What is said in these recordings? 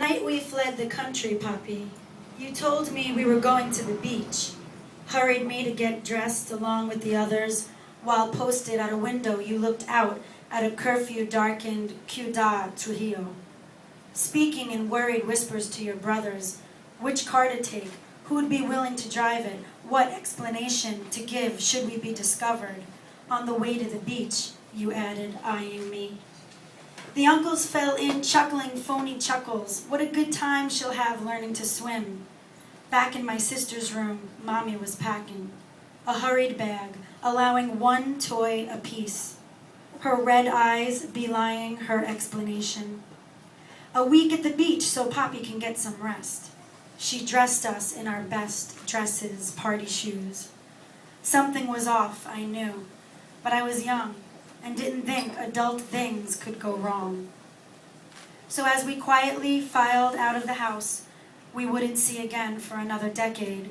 night we fled the country, Poppy, you told me we were going to the beach, hurried me to get dressed along with the others, while posted at a window you looked out at a curfew-darkened Ciudad Trujillo, speaking in worried whispers to your brothers, which car to take, who'd be willing to drive it, what explanation to give should we be discovered. On the way to the beach, you added, eyeing me. The uncles fell in, chuckling phony chuckles. What a good time she'll have learning to swim. Back in my sister's room, Mommy was packing. A hurried bag, allowing one toy apiece. Her red eyes belying her explanation. A week at the beach so Poppy can get some rest. She dressed us in our best dresses, party shoes. Something was off, I knew, but I was young and didn't think adult things could go wrong. So as we quietly filed out of the house we wouldn't see again for another decade,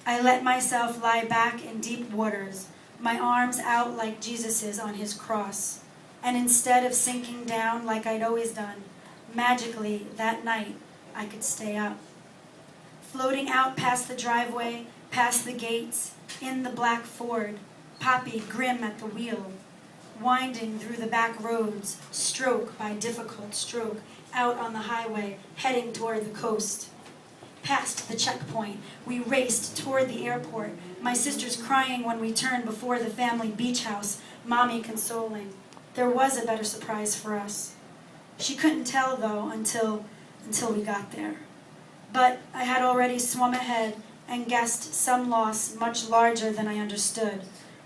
I let myself lie back in deep waters, my arms out like Jesus's on his cross, and instead of sinking down like I'd always done, magically that night I could stay up. Floating out past the driveway, past the gates, in the black Ford, Poppy grim at the wheel, winding through the back roads, stroke by difficult stroke, out on the highway, heading toward the coast. Past the checkpoint, we raced toward the airport, my sisters crying when we turned before the family beach house, Mommy consoling. There was a better surprise for us. She couldn't tell, though, until we got there. But I had already swum ahead and guessed some loss much larger than I understood,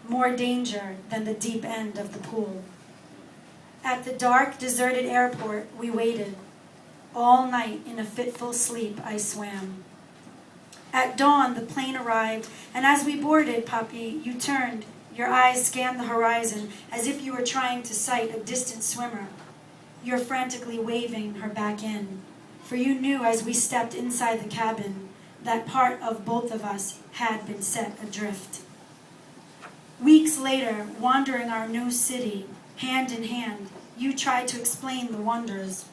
more danger than the deep end of the pool. At the dark, deserted airport, we waited. All night in a fitful sleep I swam. At dawn, the plane arrived, and as we boarded, Poppy, you turned. Your eyes scanned the horizon as if you were trying to sight a distant swimmer. You're frantically waving her back in, for you knew as we stepped inside the cabin that part of both of us had been set adrift. Weeks later, wandering our new city, hand in hand, you tried to explain the wonders.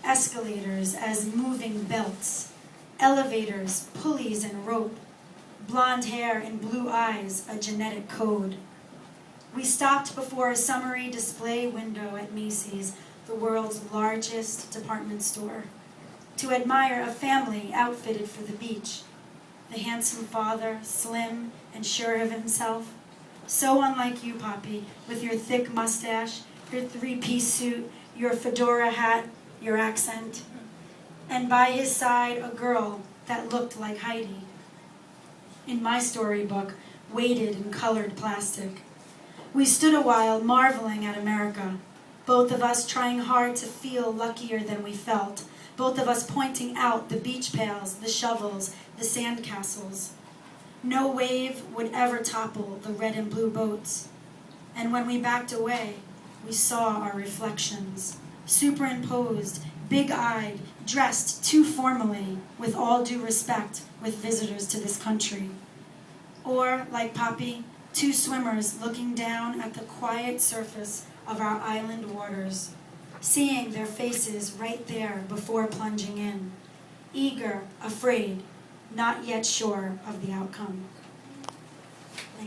Escalators as moving belts, elevators, pulleys and rope, blonde hair and blue eyes, a genetic code. We stopped before a summary display window at Macy's, the world's largest department store, to admire a family outfitted for the beach. The handsome father, slim and sure of himself, so unlike you, Poppy, with your thick mustache, your three-piece suit, your fedora hat, your accent, and by his side a girl that looked like Heidi. In my storybook, weighted in colored plastic. We stood a while marveling at America, both of us trying hard to feel luckier than we felt, both of us pointing out the beach pails, the shovels, the sand castles. No wave would ever topple the red and blue boats, and when we backed away, we saw our reflections, superimposed, big-eyed, dressed too formally, with all due respect, with visitors to this country. Or, like Poppy, two swimmers looking down at the quiet surface of our island waters, seeing their faces right there before plunging in, eager, afraid, not yet sure of the outcome.